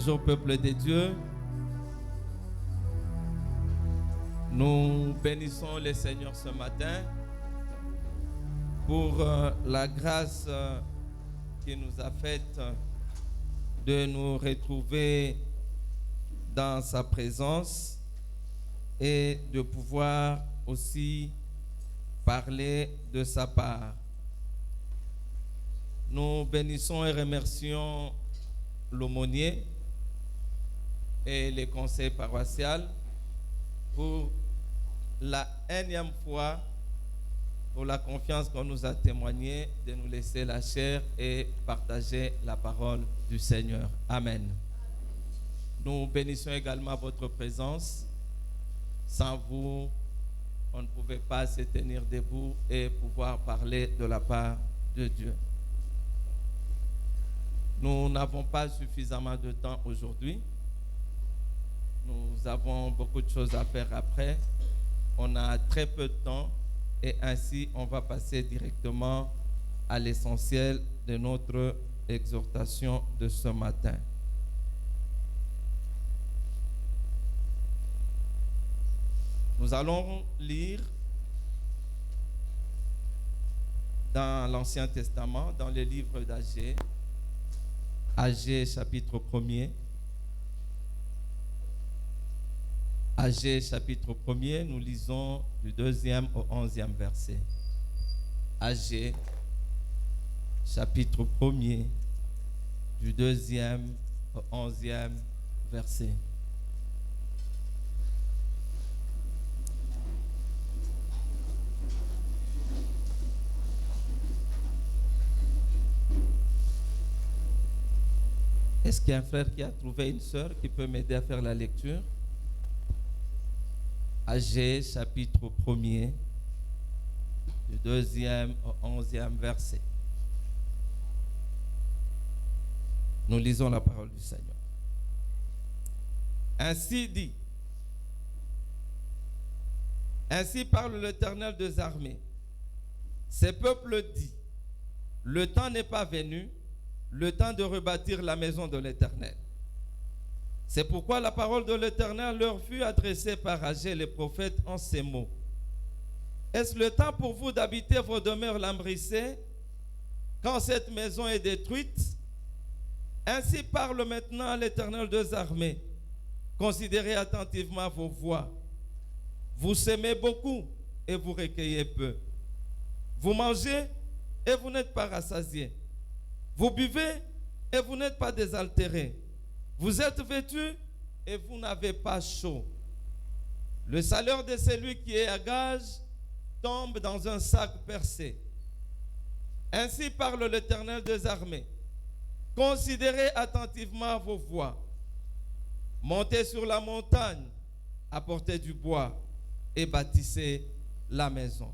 Bonjour peuple de Dieu, nous bénissons le Seigneur ce matin pour la grâce qu'il nous a faite de nous retrouver dans sa présence et de pouvoir aussi parler de sa part. Nous bénissons et remercions l'aumônier et les conseils paroissiaux pour la énième fois, pour la confiance qu'on nous a témoignée de nous laisser la chair et partager la parole du Seigneur. Amen. Nous bénissons également votre présence. Sans vous, on ne pouvait pas se tenir debout et pouvoir parler de la part de Dieu. Nous n'avons pas suffisamment de temps aujourd'hui. Nous avons beaucoup de choses à faire après. On a très peu de temps et ainsi on va passer directement à l'essentiel de notre exhortation de ce matin. Nous allons lire dans l'Ancien Testament, dans le livre d'Agée, Agée chapitre 1er. Agée chapitre 1er, nous lisons du 2e au 11e verset. Agée chapitre 1er, du 2e au 11e verset. Est-ce qu'il y a un frère qui a trouvé une sœur qui peut m'aider à faire la lecture? Agée chapitre 1er, du 2e au 11e verset. Nous lisons la parole du Seigneur. Ainsi parle l'Éternel des armées. Ces peuples disent, le temps n'est pas venu, le temps de rebâtir la maison de l'Éternel. C'est pourquoi la parole de l'Éternel leur fut adressée par Agée le prophète en ces mots. Est-ce le temps pour vous d'habiter vos demeures lambrissées quand cette maison est détruite? Ainsi parle maintenant l'Éternel des armées. Considérez attentivement vos voies. Vous semez beaucoup et vous recueillez peu. Vous mangez et vous n'êtes pas rassasiés. Vous buvez et vous n'êtes pas désaltérés. Vous êtes vêtus et vous n'avez pas chaud. Le salaire de celui qui est à gage tombe dans un sac percé. Ainsi parle l'Éternel des armées. Considérez attentivement vos voies. Montez sur la montagne, apportez du bois et bâtissez la maison.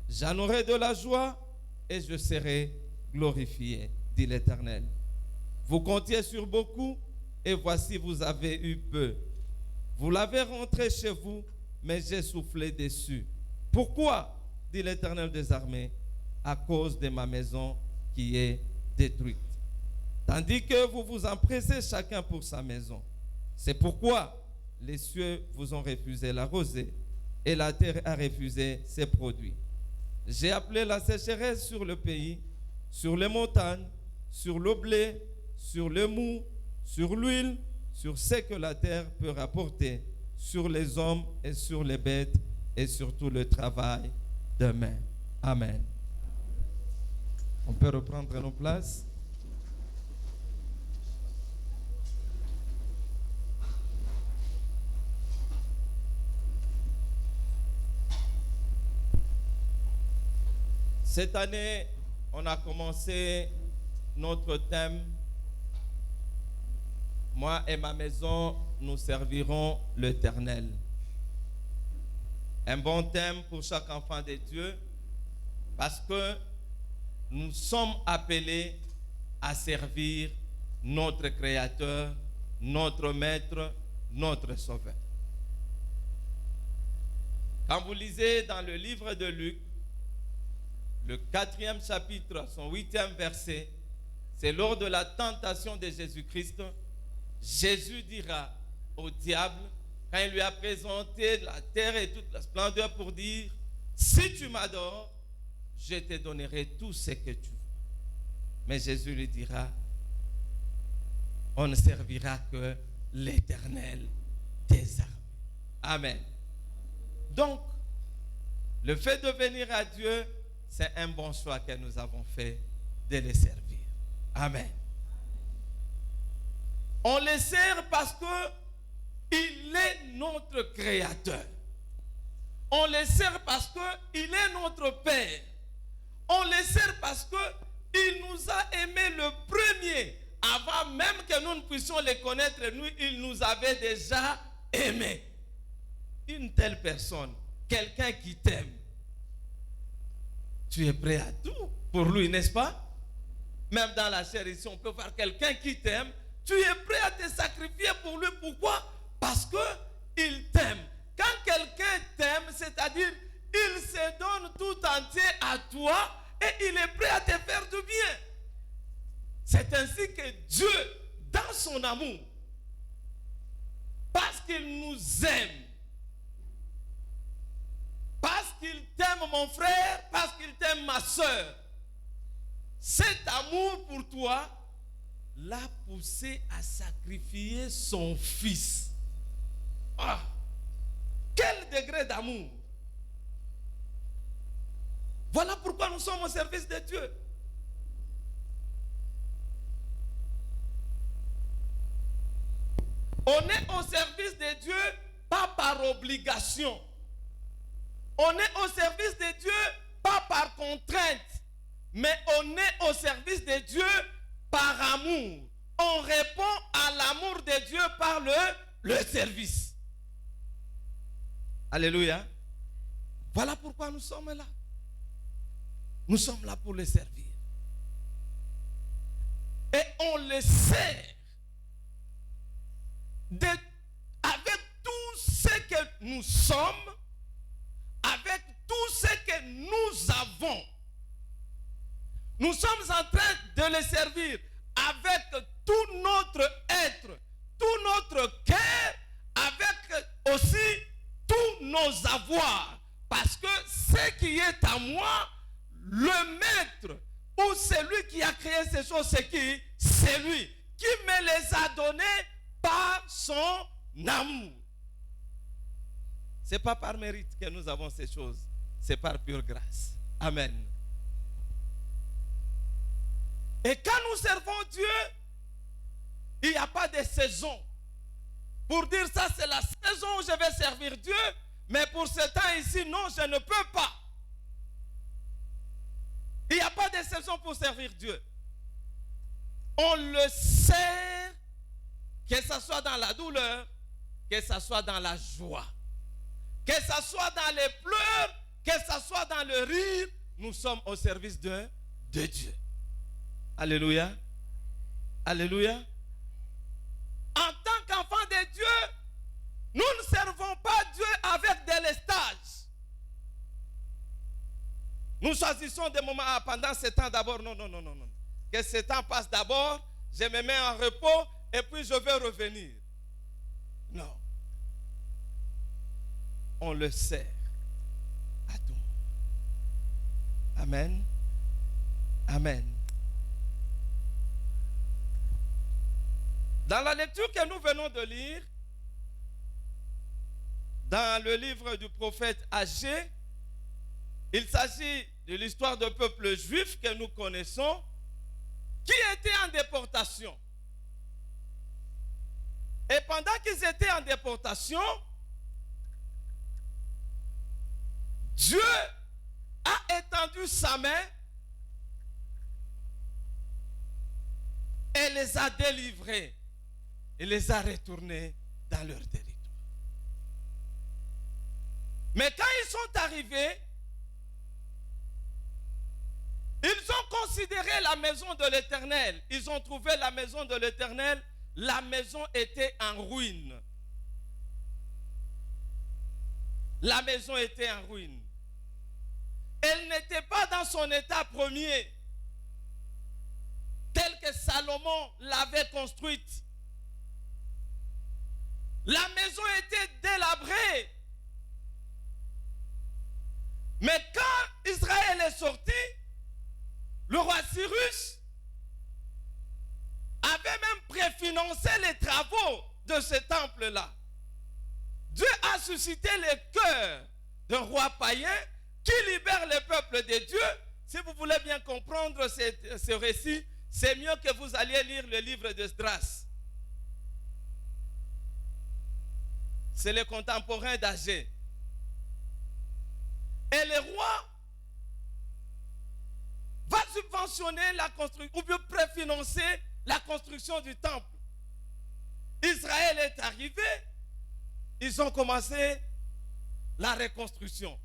J'en aurai de la joie et je serai glorifié, dit l'Éternel. Vous comptiez sur beaucoup et voici vous avez eu peu. Vous l'avez rentré chez vous, mais j'ai soufflé dessus. Pourquoi, dit l'Éternel des armées? À cause de ma maison qui est détruite. Tandis que vous vous empressez chacun pour sa maison. C'est pourquoi les cieux vous ont refusé la rosée et la terre a refusé ses produits. J'ai appelé la sécheresse sur le pays, sur les montagnes, sur le blé, sur le mou, sur l'huile, sur ce que la terre peut rapporter, sur les hommes et sur les bêtes et sur tout le travail de main. Amen. On peut reprendre nos places. Cette année, on a commencé notre thème. Moi et ma maison, nous servirons l'Éternel. Un bon thème pour chaque enfant de Dieu parce que nous sommes appelés à servir notre Créateur, notre Maître, notre Sauveur. Quand vous lisez dans le livre de Luc, le 4e chapitre, son 8e verset, c'est lors de la tentation de Jésus-Christ Jésus dira au diable, quand il lui a présenté la terre et toute la splendeur pour dire, si tu m'adores, je te donnerai tout ce que tu veux. Mais Jésus lui dira, on ne servira que l'Éternel des armées. Amen. Donc, le fait de venir à Dieu, c'est un bon choix que nous avons fait de le servir. Amen. On le sert parce qu'il est notre créateur. On le sert parce qu'il est notre Père. On le sert parce qu'il nous a aimés le premier. Avant même que nous ne puissions le connaître, nous, il nous avait déjà aimés. Une telle personne, quelqu'un qui t'aime, tu es prêt à tout pour lui, n'est-ce pas? Même dans la chair ici, on peut voir quelqu'un qui t'aime. Tu es prêt à te sacrifier pour lui. Pourquoi? Parce qu'il t'aime. Quand quelqu'un t'aime, c'est-à-dire il se donne tout entier à toi et il est prêt à te faire du bien. C'est ainsi que Dieu, dans son amour, parce qu'il nous aime, parce qu'il t'aime mon frère, parce qu'il t'aime ma soeur, cet amour pour toi l'a poussé à sacrifier son fils. Ah, quel degré d'amour! Voilà pourquoi nous sommes au service de Dieu. On est au service de Dieu pas par obligation. On est au service de Dieu pas par contrainte. Mais on est au service de Dieu par amour. On répond à l'amour de Dieu par le service. Alléluia. Voilà pourquoi nous sommes là. Nous sommes là pour le servir. Et on le sert avec tout ce que nous sommes, avec tout ce que nous avons. Nous sommes en train de le servir avec tout notre être, tout notre cœur, avec aussi tous nos avoirs. Parce que ce qui est à moi, le maître ou celui qui a créé ces choses, c'est qui? C'est lui qui me les a donnés par son amour. Ce n'est pas par mérite que nous avons ces choses, c'est par pure grâce. Amen. Et quand nous servons Dieu, il n'y a pas de saison. Pour dire ça, c'est la saison où je vais servir Dieu, mais pour ce temps ici, non, je ne peux pas. Il n'y a pas de saison pour servir Dieu. On le sert, que ce soit dans la douleur, que ce soit dans la joie, que ce soit dans les pleurs, que ce soit dans le rire, nous sommes au service de Dieu. Alléluia. Alléluia. En tant qu'enfants de Dieu, nous ne servons pas Dieu avec des lestages. Nous choisissons des moments pendant ce temps d'abord. Non. Que ce temps passe d'abord, je me mets en repos et puis je vais revenir. Non. On le sert à tout. Amen. Amen. Dans la lecture que nous venons de lire, dans le livre du prophète Agé, il s'agit de l'histoire d'un peuple juif que nous connaissons, qui était en déportation. Et pendant qu'ils étaient en déportation, Dieu a étendu sa main et les a délivrés. Et les a retournés dans leur territoire. Mais quand ils sont arrivés, ils ont considéré la maison de l'Éternel. Ils ont trouvé la maison de l'Éternel. La maison était en ruine. La maison était en ruine. Elle n'était pas dans son état premier, tel que Salomon l'avait construite. Mais quand Israël est sorti, le roi Cyrus avait même préfinancé les travaux de ce temple-là. Dieu a suscité le cœur d'un roi païen qui libère le peuple de Dieu. Si vous voulez bien comprendre ce récit, c'est mieux que vous alliez lire le livre d'Esdras. C'est le contemporain d'Agé. Et le roi va subventionner la construction, ou bien préfinancer la construction du temple. Israël est arrivé, ils ont commencé la reconstruction.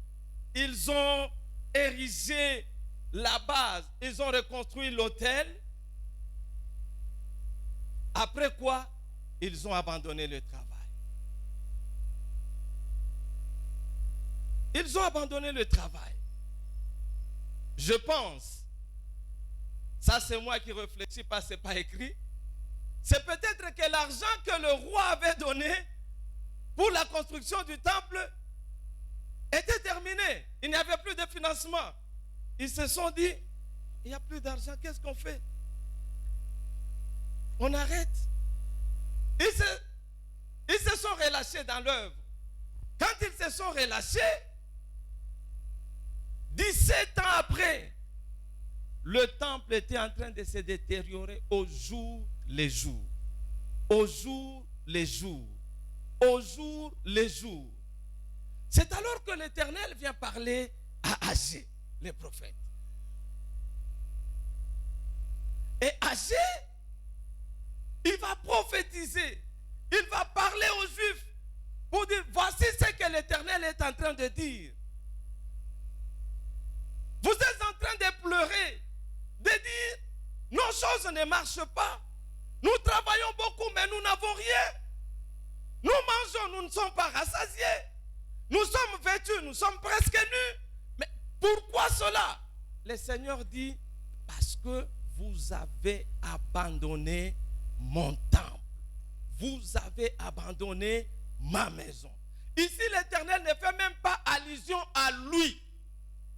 Ils ont érigé la base, ils ont reconstruit l'autel. Après quoi, ils ont abandonné le travail. Ils ont abandonné le travail. Je pense, ça c'est moi qui réfléchis, parce que ce n'est pas écrit, c'est peut-être que l'argent que le roi avait donné pour la construction du temple était terminé. Il n'y avait plus de financement. Ils se sont dit, il n'y a plus d'argent, qu'est-ce qu'on fait? On arrête. Ils se sont relâchés dans l'œuvre. Quand ils se sont relâchés, 17 ans après, le temple était en train de se détériorer au jour les jours. Au jour les jours. Au jour les jours. C'est alors que l'Éternel vient parler à Agé, le prophète. Et Agé, il va prophétiser. Il va parler aux Juifs pour dire, voici ce que l'Éternel est en train de dire. Vous êtes en train de pleurer, de dire, nos choses ne marchent pas. Nous travaillons beaucoup, mais nous n'avons rien. Nous mangeons, nous ne sommes pas rassasiés. Nous sommes vêtus, nous sommes presque nus. Mais pourquoi cela? Le Seigneur dit, parce que vous avez abandonné mon temple. Vous avez abandonné ma maison. Ici, l'Éternel ne fait même pas allusion à lui.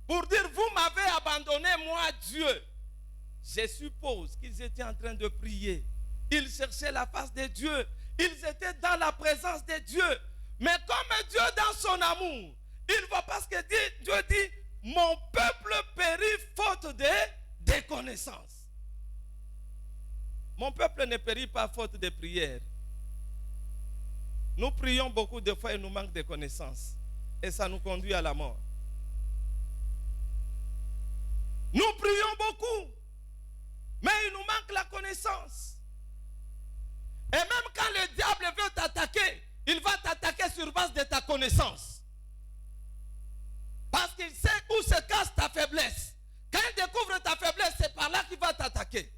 Pour dire, vous m'avez abandonné, moi, Dieu. Je suppose qu'ils étaient en train de prier. Ils cherchaient la face de Dieu. Ils étaient dans la présence de Dieu. Mais comme Dieu, dans son amour, il voit, parce que Dieu dit, mon peuple périt faute de connaissances. Mon peuple ne périt pas faute de prière. Nous prions beaucoup de fois et nous manque de connaissances. Et ça nous conduit à la mort. Nous prions beaucoup, mais il nous manque la connaissance. Et même quand le diable veut t'attaquer, il va t'attaquer sur base de ta connaissance. Parce qu'il sait où se cache ta faiblesse. Quand il découvre ta faiblesse, c'est par là qu'il va t'attaquer.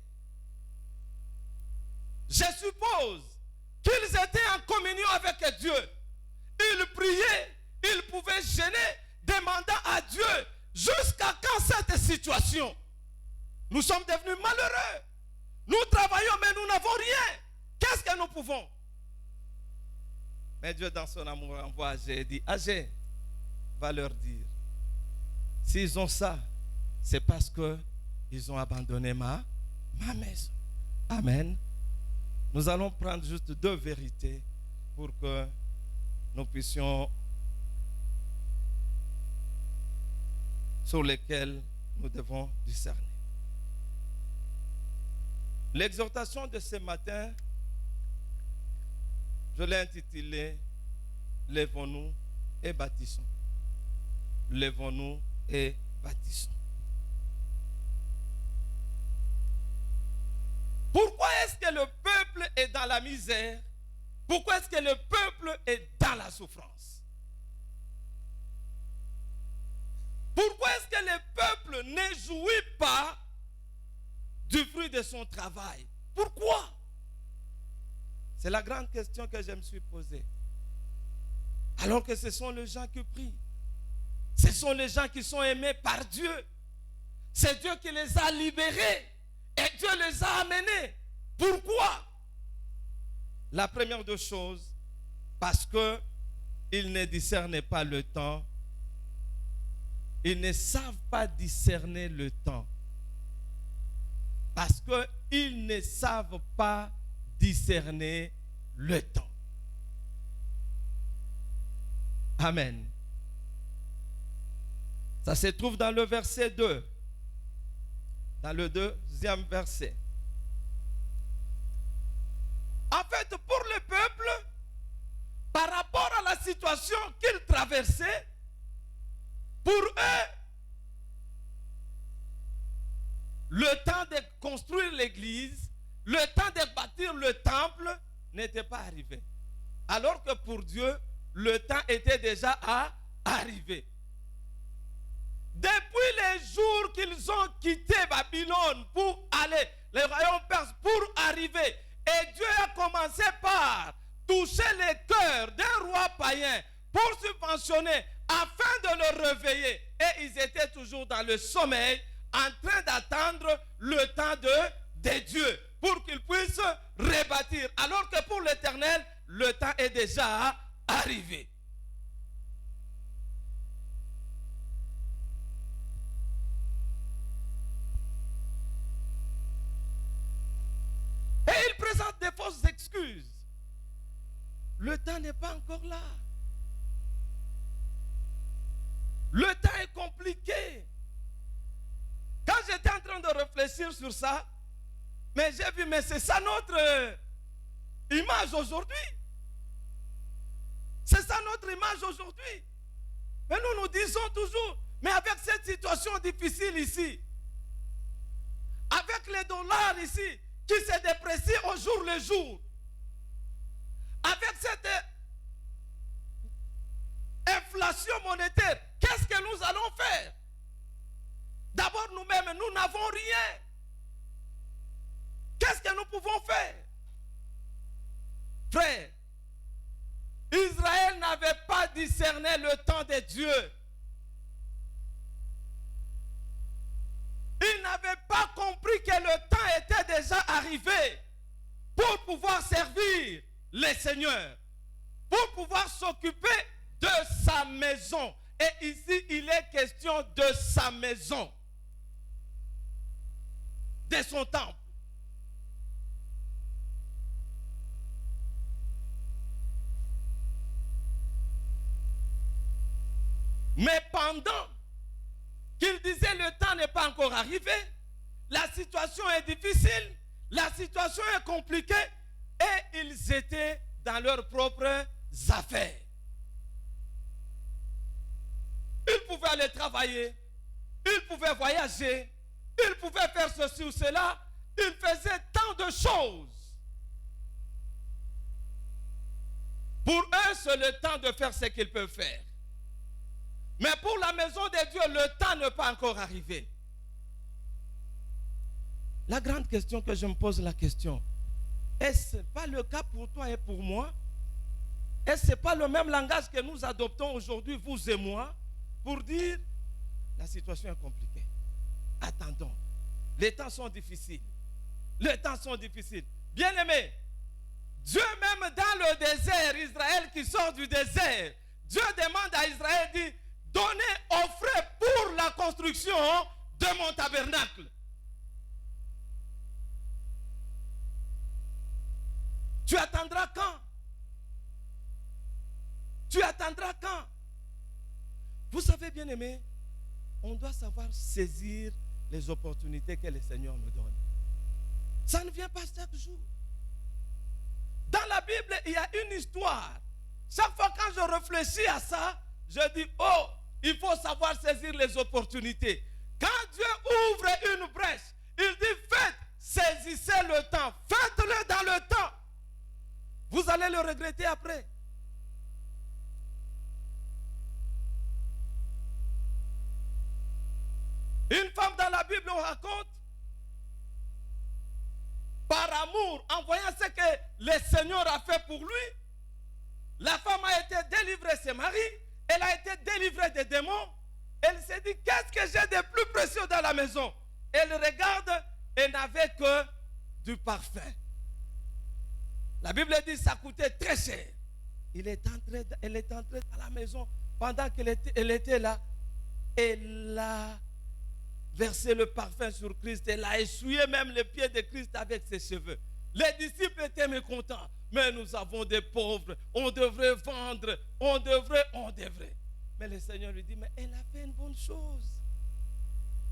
Je suppose qu'ils étaient en communion avec Dieu. Ils priaient, ils pouvaient gêner, demandant à Dieu, jusqu'à quand cette situation? Nous sommes devenus malheureux. Nous travaillons, mais nous n'avons rien. Qu'est-ce que nous pouvons? Mais Dieu, dans son amour, envoie Agé et dit, Agé, va leur dire, s'ils ont ça, c'est parce qu'ils ont abandonné ma maison. Amen. Nous allons prendre juste 2 vérités pour que nous puissions, sur lesquelles nous devons discerner. L'exhortation de ce matin, je l'ai intitulée « Lèvons-nous et bâtissons ». Lèvons-nous et bâtissons. Pourquoi est-ce que le peuple est dans la misère? Pourquoi est-ce que le peuple est dans la souffrance? Pourquoi est-ce que le peuple ne jouit pas du fruit de son travail? Pourquoi? C'est la grande question que je me suis posée. Alors que ce sont les gens qui prient. Ce sont les gens qui sont aimés par Dieu. C'est Dieu qui les a libérés. Et Dieu les a amenés. Pourquoi? La première des choses, parce qu'ils ne discernaient pas le temps Ils ne savent pas discerner le temps. Parce qu'ils ne savent pas discerner le temps. Amen. Ça se trouve dans le verset 2. Dans le deuxième verset. En fait, pour le peuple, par rapport à la situation qu'ils traversaient, pour eux, le temps de construire l'église, le temps de bâtir le temple n'était pas arrivé. Alors que pour Dieu, le temps était déjà arrivé. Depuis les jours qu'ils ont quitté Babylone pour aller, les royaumes perses, pour arriver, et Dieu a commencé par toucher les cœurs des rois païens pour subventionner afin de le réveiller. Et ils étaient toujours dans le sommeil, en train d'attendre le temps de Dieu pour qu'ils puissent rebâtir. Alors que pour l'Éternel, le temps est déjà arrivé. Et il présente des fausses excuses. Le temps n'est pas encore là. Le temps est compliqué. Quand j'étais en train de réfléchir sur ça, mais j'ai vu, mais c'est ça notre image aujourd'hui. C'est ça notre image aujourd'hui. Mais nous disons toujours, mais avec cette situation difficile ici, avec les dollars ici, qui se déprécient au jour le jour, avec cette inflation monétaire, qu'est-ce que nous allons faire? D'abord nous-mêmes, nous n'avons rien. Qu'est-ce que nous pouvons faire? Frère, Israël n'avait pas discerné le temps de Dieu. Il n'avait pas compris que le temps était déjà arrivé pour pouvoir servir les seigneurs, pour pouvoir s'occuper de sa maison. Et ici, il est question de sa maison, de son temple. Mais pendant qu'il disait le temps n'est pas encore arrivé, la situation est difficile, la situation est compliquée, et ils étaient dans leurs propres affaires. Ils pouvaient aller travailler, ils pouvaient voyager, ils pouvaient faire ceci ou cela, ils faisaient tant de choses. Pour eux, c'est le temps de faire ce qu'ils peuvent faire. Mais pour la maison de Dieu, le temps n'est pas encore arrivé. La grande question que je me pose, la question, est-ce pas le cas pour toi et pour moi? Est-ce que ce n'est pas le même langage que nous adoptons aujourd'hui, vous et moi, pour dire la situation est compliquée? Attendons. Les temps sont difficiles. Les temps sont difficiles. Bien-aimés, Dieu même dans le désert, Israël qui sort du désert, Dieu demande à Israël, dit, donnez, offrez pour la construction de mon tabernacle. Tu attendras quand? Tu attendras quand? Vous savez, bien aimé, on doit savoir saisir les opportunités que le Seigneur nous donne. Ça ne vient pas chaque jour. Dans la Bible, il y a une histoire. Chaque fois quand je réfléchis à ça, je dis, oh, il faut savoir saisir les opportunités. Quand Dieu ouvre une brèche, il dit, faites, saisissez le temps. Faites-le dans le temps. Vous allez le regretter après. Une femme dans la Bible, on raconte, par amour, en voyant ce que le Seigneur a fait pour lui, la femme a été délivrée de ses maris, elle a été délivrée des démons, elle s'est dit, qu'est-ce que j'ai de plus précieux dans la maison? Elle regarde, elle n'avait que du parfum. La Bible dit, ça coûtait très cher. Elle est entrée dans la maison pendant qu'elle était là. Elle a versé le parfum sur Christ. Elle a essuyé même les pieds de Christ avec ses cheveux. Les disciples étaient mécontents. Mais nous avons des pauvres. On devrait vendre. On devrait. Mais le Seigneur lui dit, mais elle a fait une bonne chose.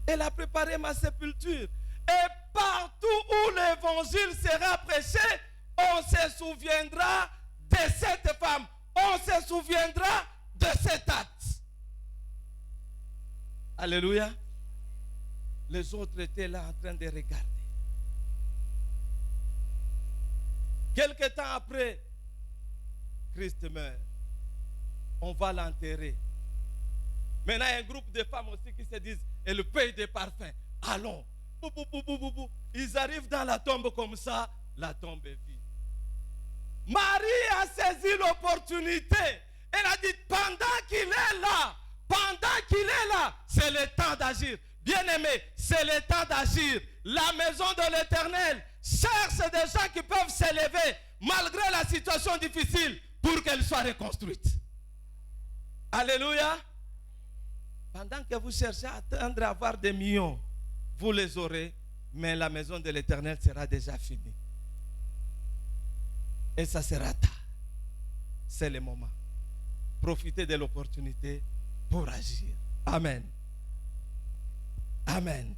Elle a préparé ma sépulture. Et partout où l'évangile sera prêché, on se souviendra de cette femme. On se souviendra de cet acte. Alléluia. Les autres étaient là en train de regarder. Quelque temps après, Christ meurt. On va l'enterrer. Maintenant, il y a un groupe de femmes aussi qui se disent, elle paye des parfums. Allons. Ils arrivent dans la tombe comme ça, la tombe est vide. Marie a saisi l'opportunité. Elle a dit, pendant qu'il est là, c'est le temps d'agir. Bien-aimé, c'est le temps d'agir. La maison de l'Éternel cherche des gens qui peuvent s'élever malgré la situation difficile pour qu'elle soit reconstruite. Alléluia. Pendant que vous cherchez à attendre à avoir des millions, vous les aurez, mais la maison de l'Éternel sera déjà finie. Et ça sera tard. C'est le moment. Profitez de l'opportunité pour agir. Amen. Amen.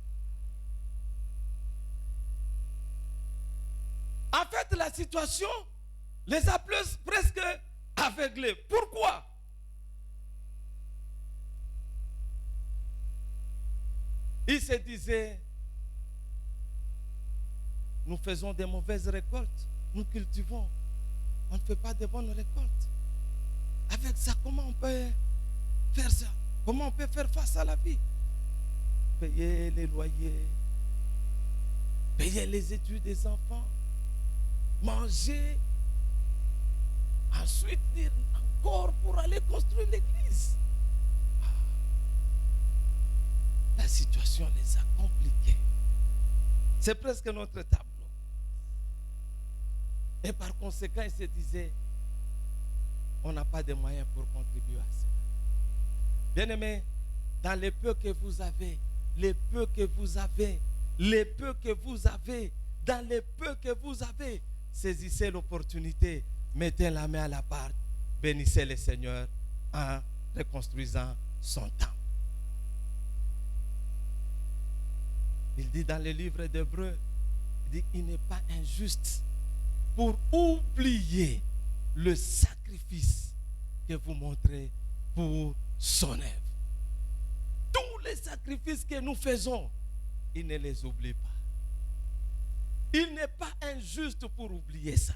En fait, la situation les a presque aveuglés. Pourquoi? Ils se disaient, nous faisons des mauvaises récoltes, nous cultivons, on ne fait pas de bonnes récoltes. Avec ça, comment on peut faire ça? Comment on peut faire face à la vie? Payer les loyers, payer les études des enfants, manger, ensuite dire encore pour aller construire l'église. La situation les a compliqués. C'est presque notre tableau. Et par conséquent, ils se disaient, on n'a pas de moyens pour contribuer à cela. Bien-aimés, dans les peu que vous avez, dans les peu que vous avez, saisissez l'opportunité, mettez la main à la part, bénissez le Seigneur en reconstruisant son temple. Il dit dans le livre d'Hébreux, il dit qu'il n'est pas injuste pour oublier le sacrifice que vous montrez pour son œuvre. Tous les sacrifices que nous faisons, il ne les oublie pas. Il n'est pas injuste pour oublier ça.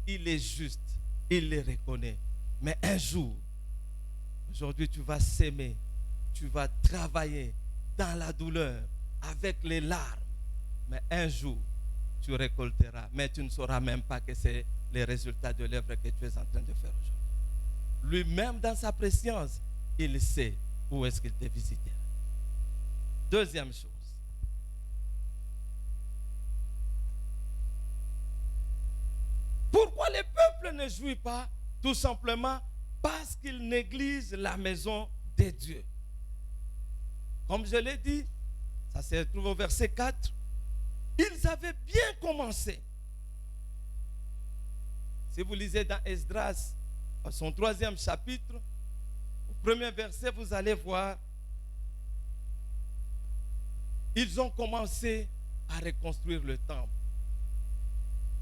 Il est juste, il les reconnaît. Mais un jour, aujourd'hui tu vas s'aimer, tu vas travailler dans la douleur, avec les larmes. Mais un jour, tu récolteras. Mais tu ne sauras même pas que c'est les résultats de l'œuvre que tu es en train de faire aujourd'hui. Lui-même, dans sa préscience, il sait où est-ce qu'il te visitera. Deuxième chose. Pourquoi le peuple ne jouit pas? Tout simplement parce qu'il néglige la maison de Dieu. Comme je l'ai dit, ça se trouve au verset 4. Ils avaient bien commencé. Si vous lisez dans Esdras, son 3e chapitre, au premier verset, vous allez voir, ils ont commencé à reconstruire le temple.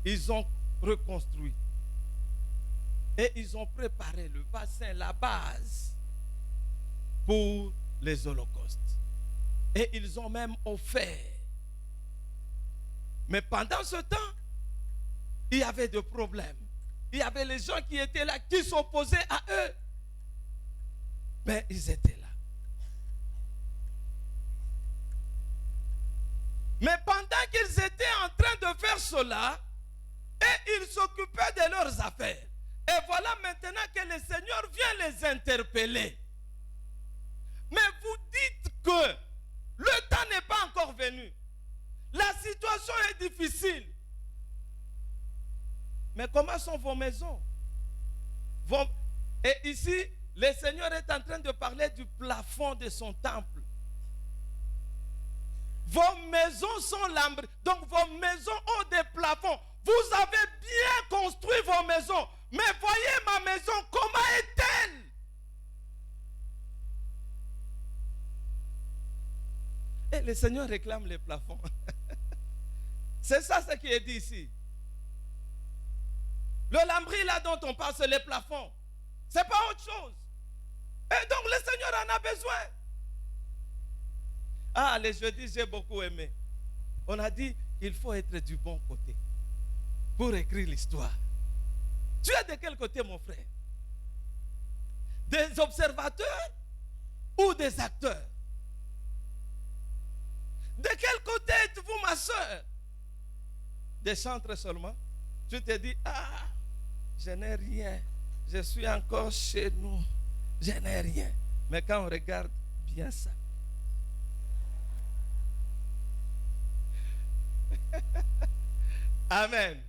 Ils ont reconstruit. Et ils ont préparé le bassin, la base, pour les holocaustes. Et ils ont même offert. Mais pendant ce temps, il y avait des problèmes. Il y avait les gens qui étaient là, qui s'opposaient à eux. Mais ils étaient là. Mais pendant qu'ils étaient en train de faire cela, et ils s'occupaient de leurs affaires. Et voilà maintenant que le Seigneur vient les interpeller. Mais vous dites que le temps n'est pas encore venu. La situation est difficile. Mais comment sont vos maisons? Et ici, le Seigneur est en train de parler du plafond de son temple. Vos maisons sont lambris. Donc vos maisons ont des plafonds. Vous avez bien construit vos maisons. Mais voyez ma maison, comment est-elle? Et le Seigneur réclame les plafonds. C'est ça ce qui est dit ici. Le lambris là dont on parle, c'est les plafonds. Ce n'est pas autre chose. Et donc le Seigneur en a besoin. Ah, les jeudis, j'ai beaucoup aimé. On a dit qu'il faut être du bon côté pour écrire l'histoire. Tu es de quel côté, mon frère? Des observateurs ou des acteurs? De quel côté êtes-vous, ma soeur? Des chantres seulement? Tu te dis, ah, je n'ai rien. Je suis encore chez nous. Je n'ai rien. Mais quand on regarde bien ça, amen.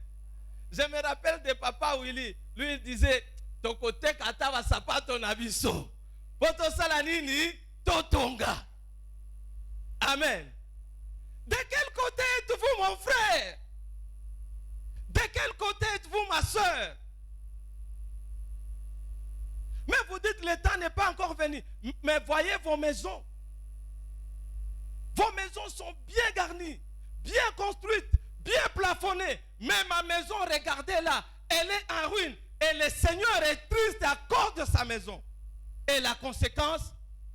Je me rappelle de Papa Willy. Lui, il disait, ton côté katava sapato na biso. Poto salanini totonga. Amen. De quel côté êtes-vous, mon frère? De quel côté êtes-vous, ma soeur? Mais vous dites, le temps n'est pas encore venu. Mais voyez vos maisons. Vos maisons sont bien garnies, bien construites, bien plafonnées. Mais ma maison, regardez-la, elle est en ruine. Et le Seigneur est triste à cause de sa maison. Et la conséquence,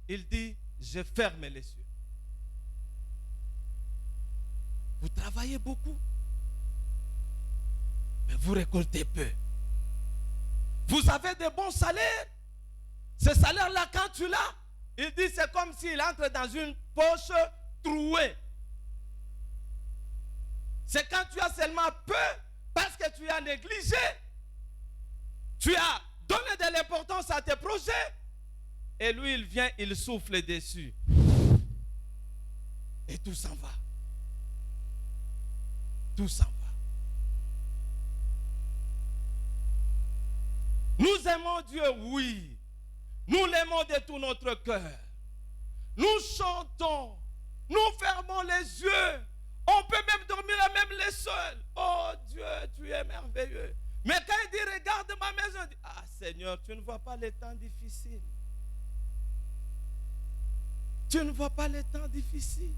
il dit, je ferme les cieux. Vous travaillez beaucoup, mais vous récoltez peu. Vous avez de bons salaires. Ce salaire-là, quand tu l'as, il dit c'est comme s'il entre dans une poche trouée. C'est quand tu as seulement peu, parce que tu as négligé, tu as donné de l'importance à tes projets, et lui, il vient, il souffle dessus. Et tout s'en va. Tout s'en va. Nous aimons Dieu, oui. Nous l'aimons de tout notre cœur. Nous chantons. Nous fermons les yeux. On peut même dormir même les seuls. Oh Dieu, tu es merveilleux. Mais quand il dit, regarde ma maison, il dit, ah Seigneur, tu ne vois pas les temps difficiles. Tu ne vois pas les temps difficiles.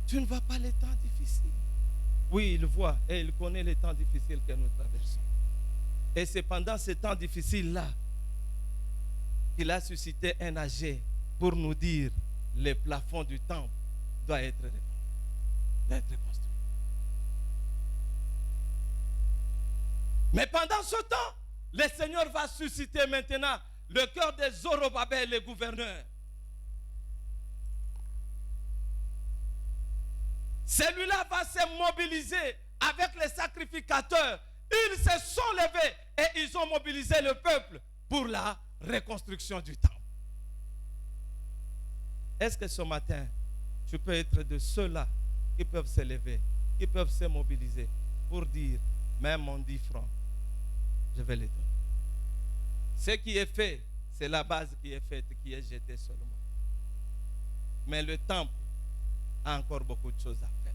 Tu ne vois pas les temps difficiles. Oui, il voit et il connaît les temps difficiles que nous traversons. Et c'est pendant ces temps difficiles-là qu'il a suscité un âgé pour nous dire le plafond du temple doit être construit. Mais pendant ce temps, le Seigneur va susciter maintenant le cœur des Zorobabel, les gouverneurs. Celui-là va se mobiliser avec les sacrificateurs. Ils se sont levés et ils ont mobilisé le peuple pour la reconstruction du temple. Est-ce que ce matin, tu peux être de ceux-là qui peuvent se lever, qui peuvent se mobiliser pour dire, même mon 10 francs, je vais les donner. Ce qui est fait, c'est la base qui est faite, qui est jetée seulement. Mais le temple a encore beaucoup de choses à faire.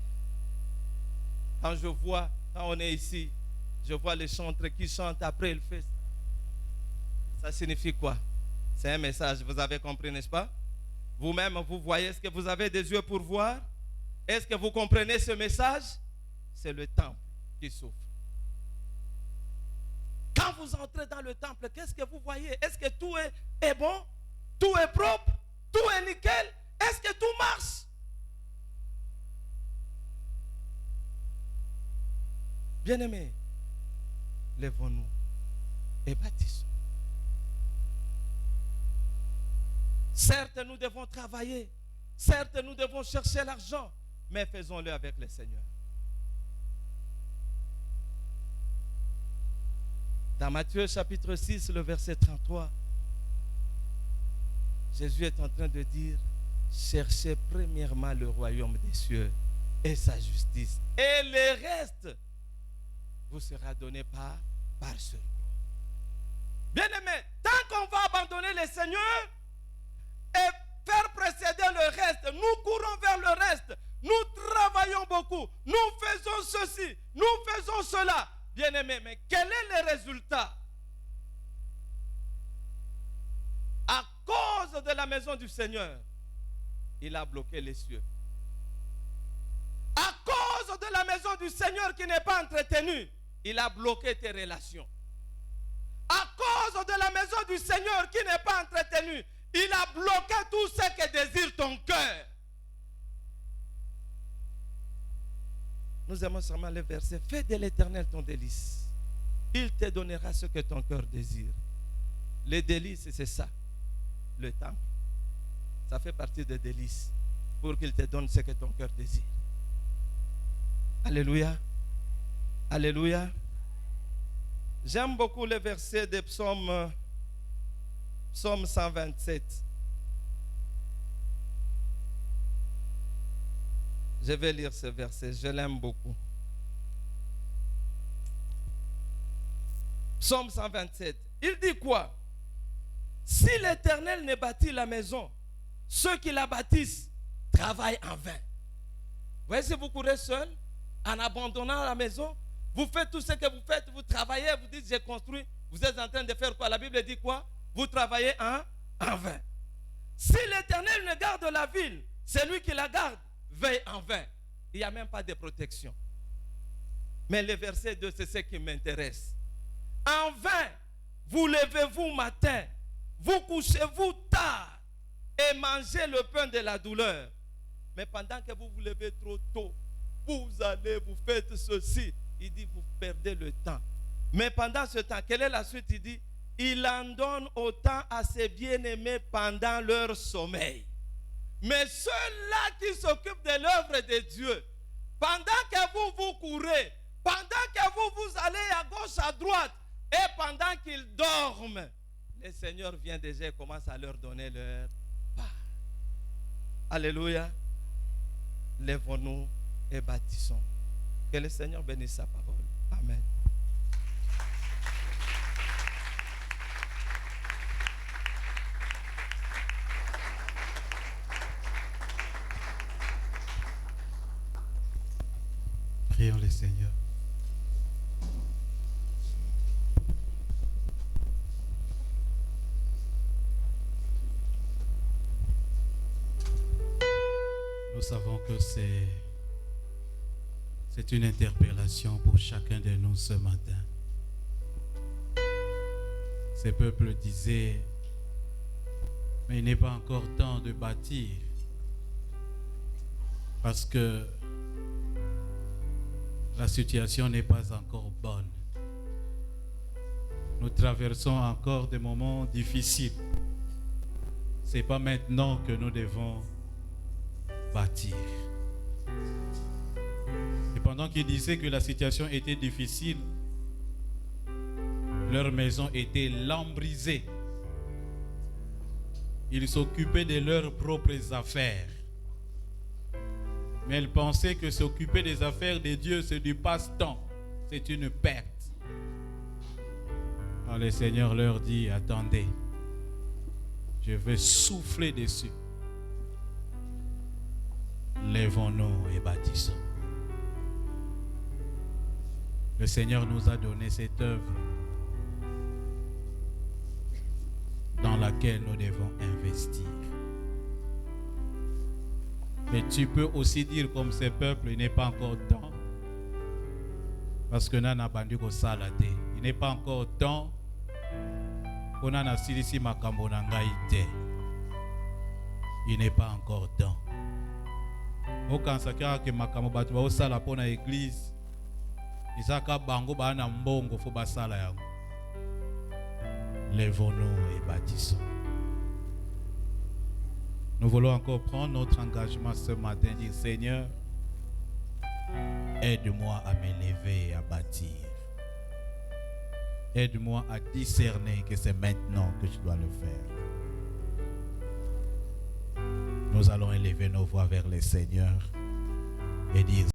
Quand je vois, quand on est ici, je vois les chantres qui chantent, après ils font ça. Ça signifie quoi? C'est un message, vous avez compris, n'est-ce pas? Vous-même, vous voyez, est-ce que vous avez des yeux pour voir? Est-ce que vous comprenez ce message? C'est le temple qui souffre. Quand vous entrez dans le temple, qu'est-ce que vous voyez? Est-ce que tout est bon? Tout est propre? Tout est nickel? Est-ce que tout marche? Bien-aimés, lèvons-nous et bâtissons. Certes, nous devons travailler. Certes, nous devons chercher l'argent. Mais faisons-le avec le Seigneur. Dans Matthieu chapitre 6, le verset 33, Jésus est en train de dire, cherchez premièrement le royaume des cieux et sa justice. Et le reste vous sera donné par surcroît. Bien-aimés, tant qu'on va abandonner le Seigneur et faire précéder le reste, nous courons vers le reste, nous travaillons beaucoup, nous faisons ceci, nous faisons cela. Bien-aimés, mais quel est le résultat? À cause de la maison du Seigneur, il a bloqué les cieux. À cause de la maison du Seigneur qui n'est pas entretenue, il a bloqué tes relations. À cause de la maison du Seigneur qui n'est pas entretenue, il a bloqué tout ce que désire ton cœur. Nous aimons seulement le verset. Fais de l'Éternel ton délice. Il te donnera ce que ton cœur désire. Les délices, c'est ça. Le temple, ça fait partie des délices pour qu'il te donne ce que ton cœur désire. Alléluia. Alléluia. J'aime beaucoup le verset de Psaume 127. Je vais lire ce verset, je l'aime beaucoup. Psaume 127. Il dit quoi? Si l'Éternel ne bâtit la maison, ceux qui la bâtissent travaillent en vain. Vous voyez, si vous courez seul, en abandonnant la maison, vous faites tout ce que vous faites, vous travaillez, vous dites j'ai construit, vous êtes en train de faire quoi? La Bible dit quoi? Vous travaillez en vain. Si l'Éternel ne garde la ville, celui qui la garde veille en vain. Il n'y a même pas de protection. Mais le verset 2, c'est ce qui m'intéresse. En vain, vous levez-vous matin, vous couchez-vous tard et mangez le pain de la douleur. Mais pendant que vous vous levez trop tôt, vous allez, vous faites ceci. Il dit, vous perdez le temps. Mais pendant ce temps, quelle est la suite? Il dit, il en donne autant à ses bien-aimés pendant leur sommeil. Mais ceux-là qui s'occupent de l'œuvre de Dieu, pendant que vous courez, pendant que vous allez à gauche, à droite, et pendant qu'ils dorment, le Seigneur vient déjà et commence à leur donner leur part. Alléluia. Lèvons-nous et bâtissons. Que le Seigneur bénisse sa parole. Amen. Prions le Seigneur. Nous savons que c'est une interpellation pour chacun de nous ce matin. Ces peuples disaient, mais il n'est pas encore temps de bâtir, parce que la situation n'est pas encore bonne. Nous traversons encore des moments difficiles. Ce n'est pas maintenant que nous devons bâtir. Et pendant qu'ils disaient que la situation était difficile, leur maison était lambrisée. Ils s'occupaient de leurs propres affaires. Mais ils pensaient que s'occuper des affaires de Dieu, c'est du passe-temps. C'est une perte. Alors le Seigneur leur dit, attendez, je vais souffler dessus. Lèvons-nous et bâtissons. Le Seigneur nous a donné cette œuvre dans laquelle nous devons investir. Mais tu peux aussi dire comme ces peuples, il n'est pas encore temps. Parce que nous avons bandu ko salate. Il n'est pas encore temps. On a silisi makambo na ngai te. Il n'est pas encore temps. Okansaka ke makambo batu ba osala pona église. Isaka bango ba na mbongo fo basala yango. Lèvons-nous et bâtissons. Nous voulons encore prendre notre engagement ce matin, dire Seigneur, aide-moi à m'élever et à bâtir. Aide-moi à discerner que c'est maintenant que je dois le faire. Nous allons élever nos voix vers le Seigneur et dire